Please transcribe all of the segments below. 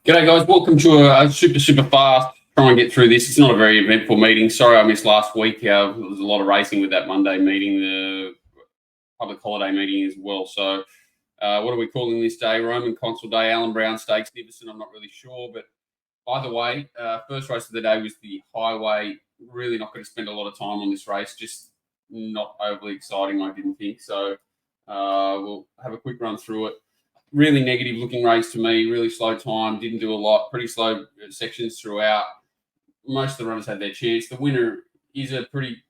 G'day, guys. Welcome to a super fast. Try and get through this. It's not a very eventful meeting. Sorry, I missed last week. There was a lot of racing with that Monday meeting, the public holiday meeting as well. So, what are we calling this day? Roman Consul Day, Alan Brown Stakes, Niverson. I'm not really sure, but either way, first race of the day was the Highway. Really not going to spend a lot of time on this race. Just not overly exciting, I didn't think. So, we'll have a quick run through it. Really negative looking race to me, really slow time, didn't do a lot, pretty slow sections throughout. Most of the runners had their chance. The winner is a pretty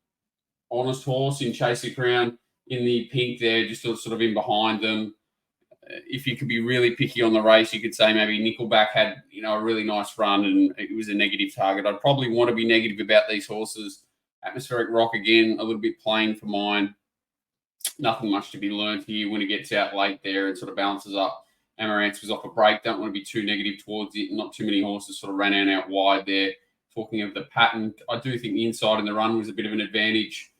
honest horse in Chase the Crown in the pink there, just sort of in behind them. If you could be really picky on the race, you could say maybe Nickelback had, a really nice run and it was a negative target. I'd probably want to be negative about these horses. Atmospheric Rock, again, a little bit plain for mine. Nothing much to be learned here. When it gets out late there, it sort of balances up. Amaranth was off a break. Don't want to be too negative towards it. Not too many horses sort of ran out wide there. Talking of the pattern, I do think the inside in the run was a bit of an advantage.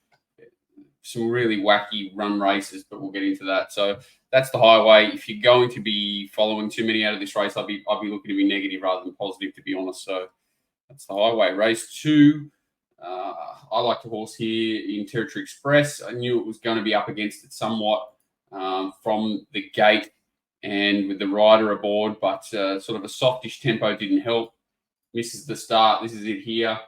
Some really wacky run races, but we'll get into that. So that's the Highway. If you're going to be following too many out of this race, I'd be looking to be negative rather than positive, to be honest. So that's the Highway. Race 2. I like the horse here in Territory Express. I knew it was going to be up against it somewhat from the gate and with the rider aboard, but sort of a softish tempo didn't help. Misses the start. This is it here.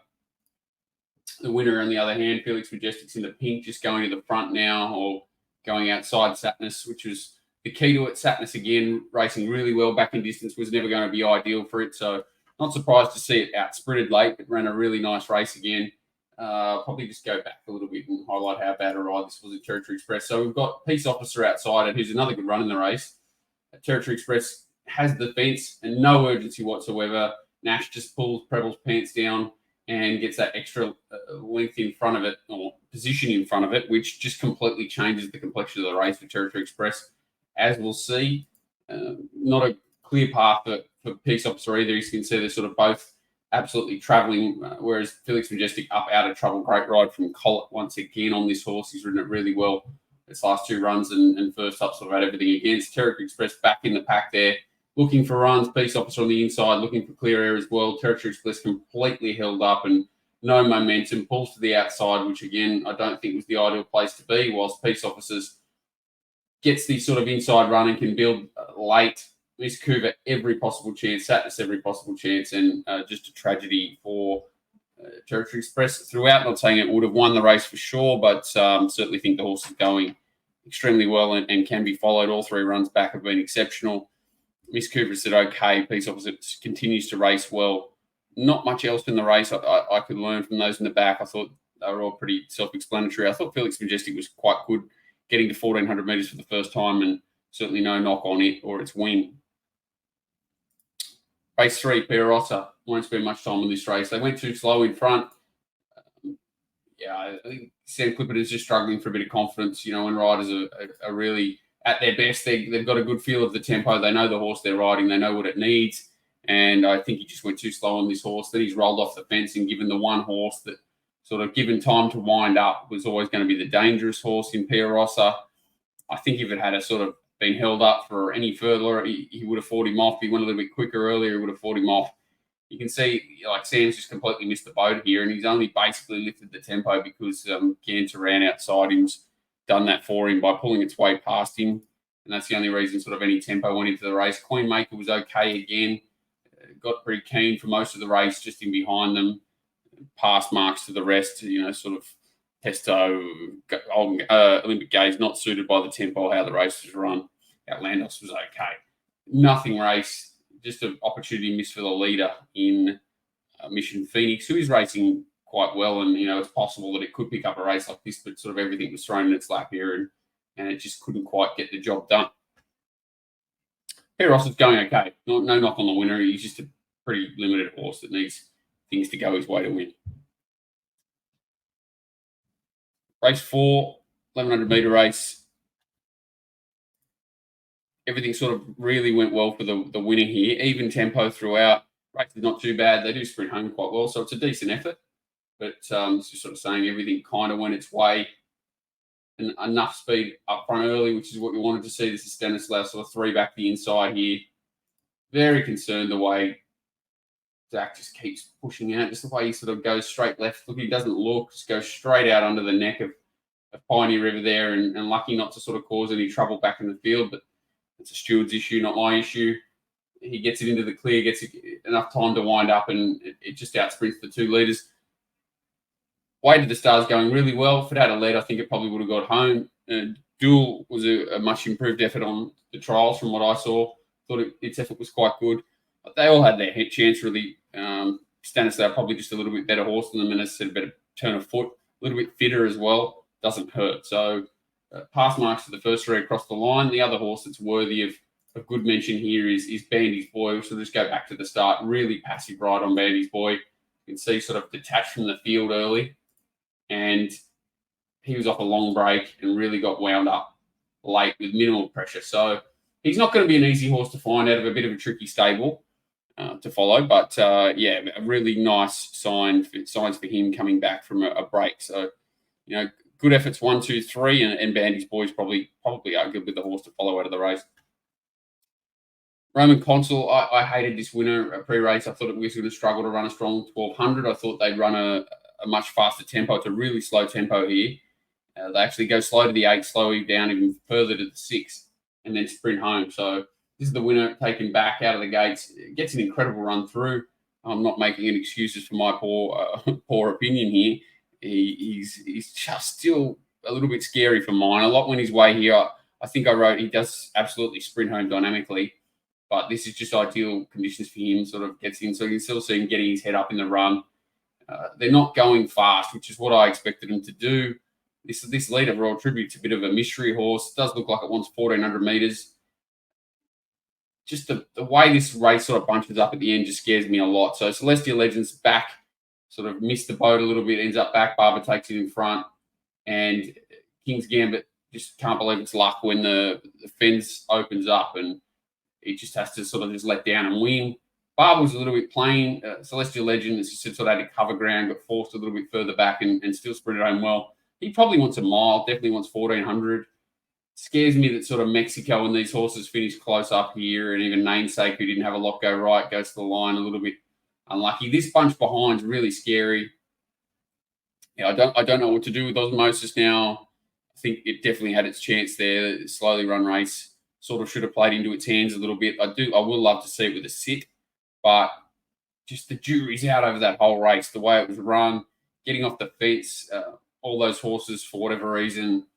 The winner, on the other hand, Felix Majestic's in the pink, just going to the front now or going outside Satnus, which was the key to it. Satnus, again, racing really well back in distance, was never going to be ideal for it. So not surprised to see it out-sprinted late, but ran a really nice race again. Probably just go back a little bit and highlight how bad a ride this was at Territory Express. So we've got Peace Officer outside it, who's another good run in the race. Territory Express has the fence and no urgency whatsoever. Nash just pulls Preble's pants down and gets that extra length in front of it, or position in front of it, which just completely changes the complexion of the race for Territory Express. As we'll see, not a clear path for Peace Officer either. As you can see, they're sort of both absolutely travelling, whereas Felix Majestic up out of trouble. Great ride from Collett once again on this horse. He's ridden it really well. Its last 2 runs and first up sort of had everything against. Territory Express back in the pack there, looking for runs. Peace Officer on the inside, looking for clear air as well. Territory Express completely held up and no momentum. Pulls to the outside, which again, I don't think was the ideal place to be, whilst Peace Officers gets the sort of inside run and can build late. Miss Coover, every possible chance. Satnus, every possible chance. And just a tragedy for Territory Express throughout. Not saying it would have won the race for sure, but certainly think the horse is going extremely well and can be followed. All 3 runs back have been exceptional. Miss Cooper said okay. Peace Officer continues to race well. Not much else in the race I could learn from those in the back. I thought they were all pretty self-explanatory. I thought Felix Majestic was quite good getting to 1,400 metres for the first time, and certainly no knock on it or its win. Race 3, Pierosa. Won't spend much time on this race. They went too slow in front. I think Sam Clippert is just struggling for a bit of confidence. When riders are really at their best, they've got a good feel of the tempo. They know the horse they're riding. They know what it needs. And I think he just went too slow on this horse. Then he's rolled off the fence and given the one horse that sort of given time to wind up was always going to be the dangerous horse in Pierosa. I think if it had a sort of been held up for any further, he would have fought him off. He went a little bit quicker earlier, he would have fought him off. You can see, Sam's just completely missed the boat here, and he's only basically lifted the tempo because Ganter ran outside him's done that for him by pulling its way past him, and that's the only reason sort of any tempo went into the race. Queenmaker was okay again, got pretty keen for most of the race, just in behind them, pass marks to the rest, sort of Pesto, Olympic Gaze, not suited by the tempo, how the race was run. Outlandos was okay. Nothing race, just an opportunity missed for the leader in Mission Phoenix, who is racing quite well. And, it's possible that it could pick up a race like this, but sort of everything was thrown in its lap here and it just couldn't quite get the job done. Peros is going okay. No knock on the winner. He's just a pretty limited horse that needs things to go his way to win. Race 4, 1,100-metre race. Everything sort of really went well for the winner here. Even tempo throughout. Race is not too bad. They do sprint home quite well, so it's a decent effort. But it's just sort of saying everything kind of went its way. And enough speed up front early, which is what we wanted to see. This is Stanislaus, sort of 3 back the inside here. Very concerned the way Zach just keeps pushing out, just the way he sort of goes straight left. Look, he doesn't look, just goes straight out under the neck of Piney River there, and lucky not to sort of cause any trouble back in the field. But it's a steward's issue, not my issue. He gets it into the clear, gets enough time to wind up, and it just outsprints the 2 leaders. Way to the Stars going really well. If it had a lead, I think it probably would have got home. Duel was a much improved effort on the trials from what I saw. Thought its effort was quite good. But they all had their chance, really. Stanislav probably just a little bit better horse than them, and as I said, a better turn of foot, a little bit fitter as well. Doesn't hurt. So pass marks for the first 3 across the line. The other horse that's worthy of good mention here is Bandy's Boy. So just go back to the start. Really passive ride on Bandy's Boy. You can see sort of detached from the field early, and he was off a long break and really got wound up late with minimal pressure. So he's not going to be an easy horse to find out of a bit of a tricky stable to follow. But yeah, a really nice signs for him coming back from a break. So, good efforts 1, 2, 3, and Bandy's Boy's probably arguably the horse to follow out of the race. Roman Consul, I hated this winner pre-race. I thought it was going to struggle to run a strong 1200. I thought they'd run a much faster tempo. It's a really slow tempo here. They actually go slow to the 8, slow down even further to the 6, and then sprint home. So this is the winner taken back out of the gates. Gets an incredible run through. I'm not making any excuses for my poor opinion here. He's just still a little bit scary for mine. A lot went his way here. I think I wrote he does absolutely sprint home dynamically, but this is just ideal conditions for him. Sort of gets in, so you can still see him getting his head up in the run. They're not going fast, which is what I expected him to do. This leader, Royal Tribute's a bit of a mystery horse. It does look like it wants 1,400 metres. Just the way this race sort of bunches up at the end just scares me a lot. So Celestial Legends back, sort of missed the boat a little bit, ends up back. Barber takes it in front. And King's Gambit just can't believe it's luck when the fence opens up, and he just has to sort of just let down and win. Barber was a little bit plain. Celestial Legend, as you said, sort of had to cover ground, got forced a little bit further back and still sprinted home well. He probably wants a mile, definitely wants 1,400. Scares me that sort of Mexico and these horses finish close up here, and even Namesake, who didn't have a lot go right, goes to the line a little bit unlucky. This bunch behind is really scary. Yeah, I don't know what to do with Osmosis now. I think it definitely had its chance there. The slowly run race sort of should have played into its hands a little bit. I will love to see it with a sit, but just the jury's out over that whole race. The way it was run, getting off the fence, all those horses for whatever reason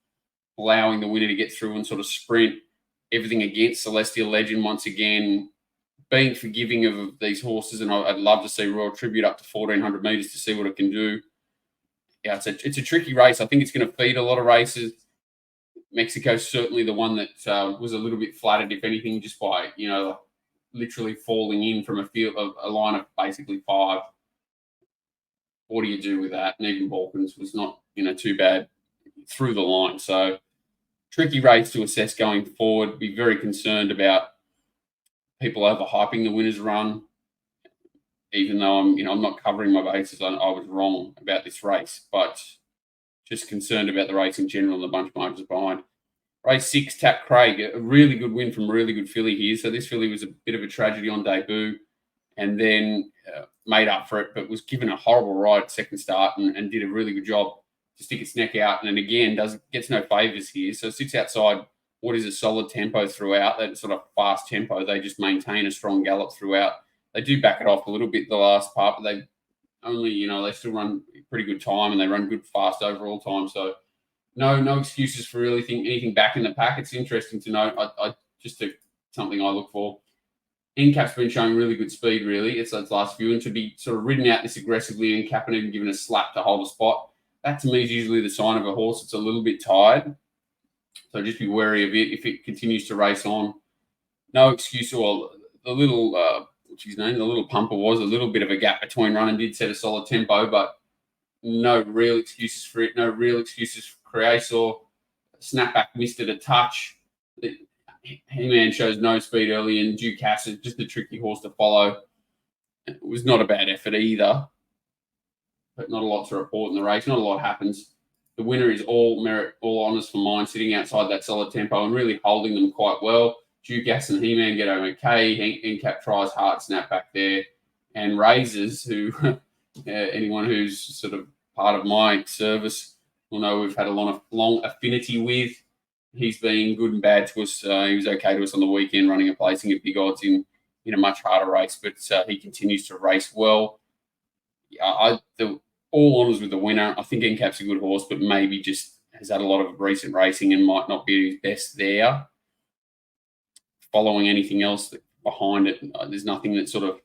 allowing the winner to get through and sort of sprint. Everything against Celestial Legend once again, being forgiving of these horses, and I'd love to see Royal Tribute up to 1,400 metres to see what it can do. Yeah, it's a tricky race. I think it's going to feed a lot of races. Mexico's certainly the one that was a little bit flattered, if anything, just by literally falling in from a line of basically 5. What do you do with that? And even Balkans was not too bad through the line. So tricky race to assess going forward. Be very concerned about people overhyping the winner's run. Even though I'm not covering my bases, I was wrong about this race, but just concerned about the race in general and the bunch margins behind. Race 6, Tap Craig, a really good win from a really good filly here. So this filly was a bit of a tragedy on debut, and then made up for it, but was given a horrible ride at second start and did a really good job to stick its neck out. And then again, gets no favours here. So sits outside what is a solid tempo throughout, that sort of fast tempo. They just maintain a strong gallop throughout. They do back it off a little bit the last part, but they only, they still run pretty good time, and they run good, fast overall time. So no excuses for really anything back in the pack. It's interesting to note. I just something I look for. NCAP's been showing really good speed, really. It's its last few, and to be sort of ridden out this aggressively, NCAP and even given a slap to hold a spot, that to me is usually the sign of a horse that's a little bit tired. So just be wary of it if it continues to race on. No excuse. Or the little, what's his name? The little pumper was a little bit of a gap between run and did set a solid tempo, but no real excuses for it. No real excuses for Creasor. Snapback missed it a touch. He-Man shows no speed early, and Ducasse is just a tricky horse to follow. It was not a bad effort either, but not a lot to report in the race. Not a lot happens. The winner is all merit, all honours for mine, sitting outside that solid tempo and really holding them quite well. Duke Ass and He-Man get home okay. NCAP tries hard snap back there. And Razors, who anyone who's sort of part of my service will know we've had a lot of long affinity with. He's been good and bad to us. He was okay to us on the weekend, running a placing at big odds in a much harder race, but he continues to race well. All honours with the winner. I think NCAP's a good horse, but maybe just has had a lot of recent racing and might not be his best there. Following anything else behind it, there's nothing that sort of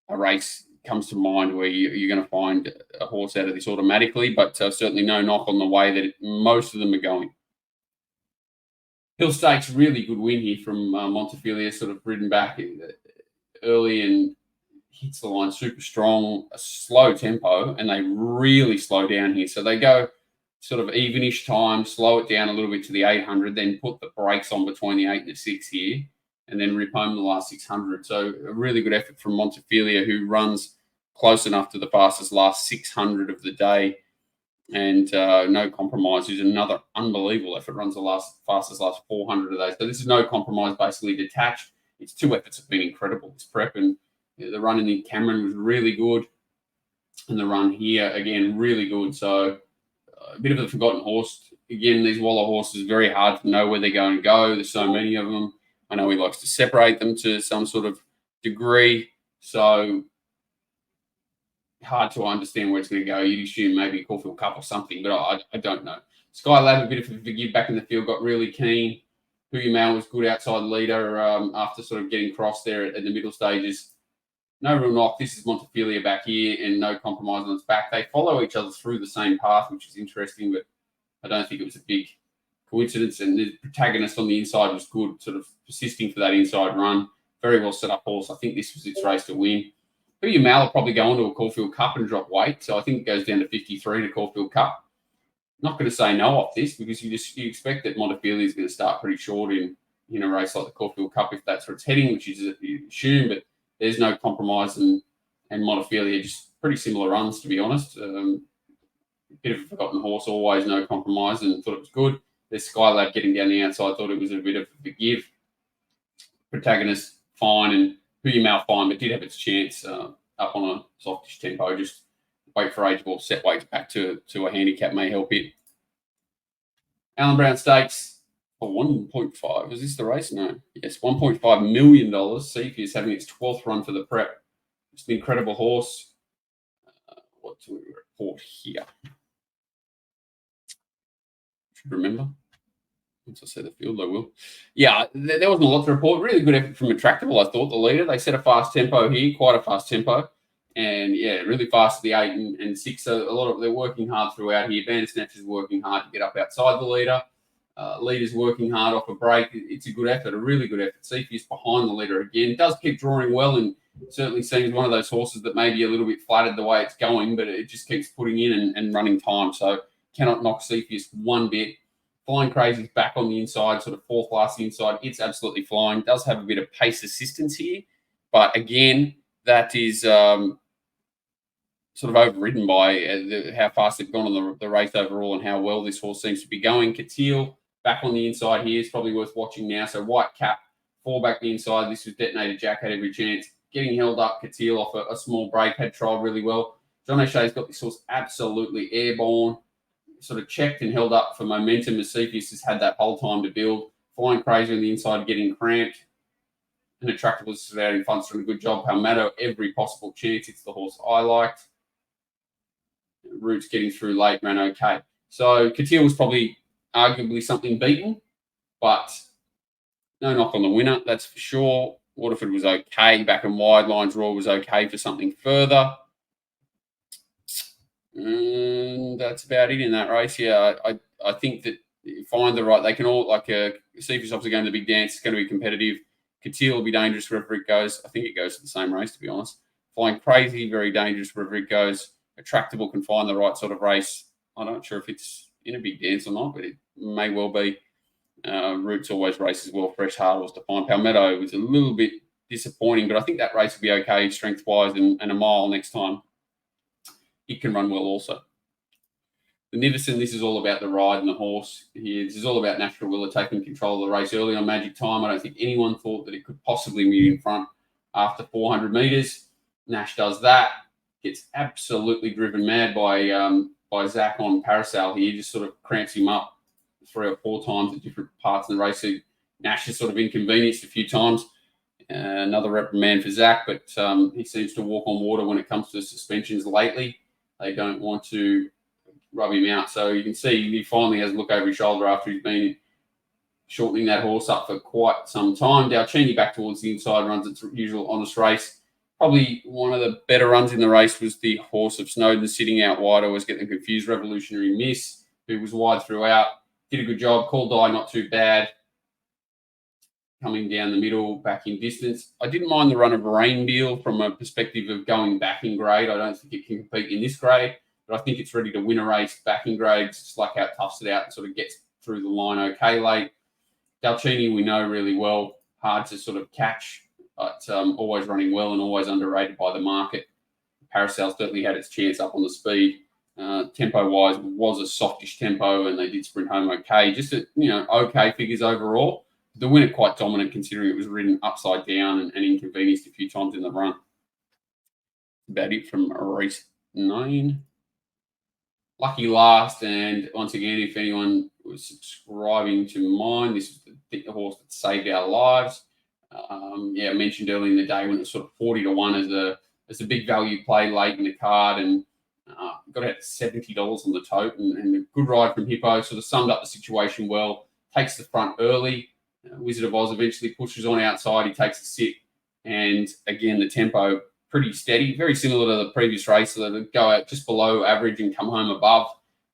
a race comes to mind where you're going to find a horse out of this automatically, but certainly no knock on the way that most of them are going. Hill Stakes, really good win here from Montefilia, sort of ridden back early and hits the line super strong, a slow tempo, and they really slow down here. So they go sort of evenish time, slow it down a little bit to the 800, then put the brakes on between the 8 and the 6 here, and then rip home the last 600. So a really good effort from Montefilia, who runs close enough to the fastest last 600 of the day, and no compromise. Who's another unbelievable effort, runs the fastest last 400 of those. So this is no compromise, basically detached. Its two efforts have been incredible. This prep and the run in the Cameron was really good, and the run here again really good. So a bit of a forgotten horse. Again, these Waller horses, very hard to know where they're going to go. There's so many of them. I know he likes to separate them to some sort of degree, so hard to understand where it's going to go. You'd assume maybe Caulfield Cup or something, but I don't know. Skylab, a bit of a forgive back in the field, got really keen. Huyamel was good outside leader after sort of getting crossed there at the middle stages. No real knock. This is Montefilia back here, and no compromise on its back. They follow each other through the same path, which is interesting, but I don't think it was a big coincidence. And the protagonist on the inside was good, sort of persisting for that inside run. Very well set up horse. I think this was its race to win. Huyamel will probably go on to a Caulfield Cup and drop weight, so I think it goes down to 53 to Caulfield Cup. Not going to say no off this, because you expect that Montefilia is going to start pretty short in a race like the Caulfield Cup if that's where it's heading, which is you assume, but there's no compromise, and Montefilia just pretty similar runs, to be honest. Bit of a forgotten horse, always no compromise, and thought it was good. There's Skylab getting down the outside, thought it was a bit of a forgive. Protagonist fine, and Huyamel fine, but did have its chance up on a softish tempo. Just wait for age ball, set weights back to a handicap may help it. Allen Brown Stakes for 1.5. Was this the race? No. Yes, $1.5 million. Cepheus having its 12th run for the prep. It's an incredible horse. What do we report here? Should remember. Once I say the field, I will. Yeah, there wasn't a lot to report. Really good effort from Attractable, I thought, the leader. They set a fast tempo here, quite a fast tempo. And, yeah, really fast at the 8 and 6. So they're working hard throughout here. Bandersnatch is working hard to get up outside the leader. Leader's working hard off a break. It's a good effort, a really good effort. Cepheus behind the leader again. Does keep drawing well, and certainly seems one of those horses that may be a little bit flattered the way it's going, but it just keeps putting in and running time. So cannot knock Cepheus one bit. Flying Crazy's back on the inside, sort of fourth last inside. It's absolutely flying. Does have a bit of pace assistance here, but again, that is sort of overridden by how fast they've gone on the race overall and how well this horse seems to be going. Catil back on the inside here is probably worth watching now. So White Cap, 4 back the inside. This was Detonated Jack, had every chance. Getting held up, Catil off a small break, had trialled really well. John O'Shea's got this horse absolutely airborne, sort of checked and held up for momentum as Cepheus has had that whole time to build. Flying Crazy on the inside, getting cramped. And Attractable is out in front, doing a good job. Palmetto, every possible chance. It's the horse I liked. Roots getting through late, ran okay. So Catil was probably arguably something beaten, but no knock on the winner, that's for sure. Waterford was okay. Back and Wide Lines Raw was okay for something further. And that's about it in that race. Yeah, I think that you find the right. They can all, like Cepheus obviously going to the big dance. It's going to be competitive. Catil will be dangerous wherever it goes. I think it goes to the same race, to be honest. Flying Crazy, very dangerous wherever it goes. Attractable can find the right sort of race. I'm not sure if it's in a big dance or not, but it may well be. Roots always races well. Fresh Hard was to find. Palmetto was a little bit disappointing, but I think that race will be okay strength-wise, and a mile next time. It can run well also. Beneficent, this is all about the ride and the horse here. This is all about Natural Willer taking control of the race early on Magic Time. I don't think anyone thought that it could possibly be in front after 400 metres. Nash does that. Gets absolutely driven mad by Zach on Parasol here. Just sort of cramps him up 3 or 4 times at different parts of the race. So Nash is sort of inconvenienced a few times. Another reprimand for Zach, but he seems to walk on water when it comes to suspensions lately. They don't want to rub him out. So you can see he finally has a look over his shoulder after he's been shortening that horse up for quite some time. Dalcini back towards the inside, runs its usual honest race. Probably one of the better runs in the race was the horse of Snowden sitting out wide. I was getting confused. Revolutionary Miss, who was wide throughout. Did a good job. Called Die, not too bad. Coming down the middle, back in distance. I didn't mind the run of Rain Deal from a perspective of going back in grade. I don't think it can compete in this grade, but I think it's ready to win a race back in grades. Just like how it toughs it out and sort of gets through the line okay late. Dalcini, we know really well, hard to sort of catch, but always running well and always underrated by the market. Parasol certainly had its chance up on the speed. Tempo-wise, was a softish tempo, and they did sprint home okay. Just okay figures overall. The winner quite dominant considering it was ridden upside down and inconvenienced a few times in the run. About it from race 9. Lucky last, and once again, if anyone was subscribing to mine, this was the horse that saved our lives. I mentioned earlier in the day when it was sort of 40 to 1 as a big value play late in the card, and got out $70 on the tote, and a good ride from Hippo. Sort of summed up the situation well. Takes the front early. Wizard of Oz eventually pushes on outside. He takes a sit, and again the tempo pretty steady, very similar to the previous race. So they go out just below average and come home above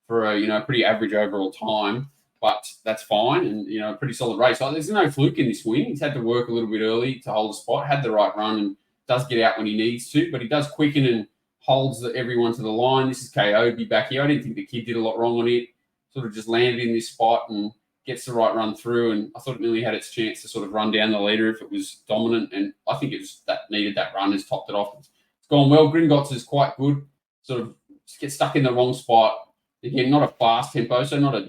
for a pretty average overall time. But that's fine, and a pretty solid race. So there's no fluke in this win. He's had to work a little bit early to hold the spot. Had the right run and does get out when he needs to, but he does quicken and holds everyone to the line. This is Kobe back here. I didn't think the kid did a lot wrong on it. Sort of just landed in this spot and gets the right run through, and I thought it nearly had its chance to sort of run down the leader if it was dominant, and I think it was that needed that run, has topped it off. It's gone well. Gringotts is quite good, sort of gets stuck in the wrong spot. Again, not a fast tempo, so not a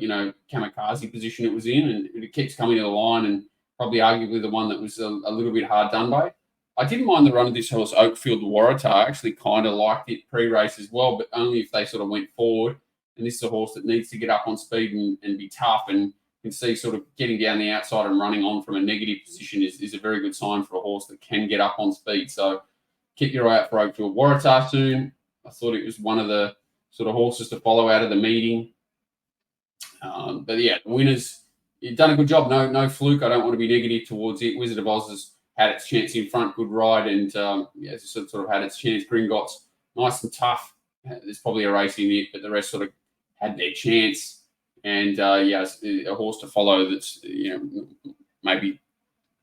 kamikaze position it was in, and it keeps coming to the line, and probably arguably the one that was a little bit hard done by. I didn't mind the run of this horse, Oakfield Waratah. I actually kind of liked it pre-race as well, but only if they sort of went forward, and this is a horse that needs to get up on speed and be tough, and can see sort of getting down the outside and running on from a negative position is a very good sign for a horse that can get up on speed. So keep your eye out for Oakfield Waratah soon. I thought it was one of the sort of horses to follow out of the meeting. But yeah, the winners, you've done a good job. No fluke. I don't want to be negative towards it. Wizard of Oz has had its chance in front, good ride, and as I sort of had its chance. Gringotts, nice and tough. There's probably a race in it, but the rest sort of had their chance. And a horse to follow that's maybe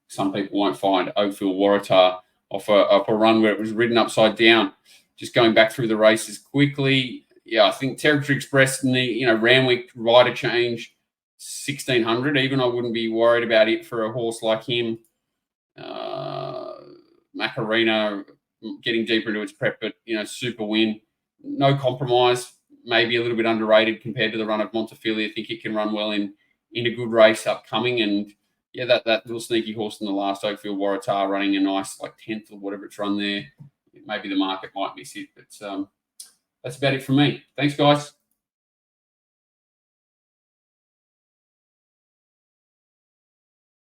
some people won't find. Oakfield Waratah off a run where it was ridden upside down. Just going back through the races quickly. Yeah, I think Territory Express and the Randwick rider change 1600. Even I wouldn't be worried about it for a horse like him. Macarena getting deeper into its prep, but super win. No compromise. Maybe a little bit underrated compared to the run of Montefiore. I think it can run well in a good race upcoming. And yeah, that little sneaky horse in the last, Oakfield Waratah, running a nice 10th or whatever it's run there. Maybe the market might miss it, but that's about it from me. Thanks, guys.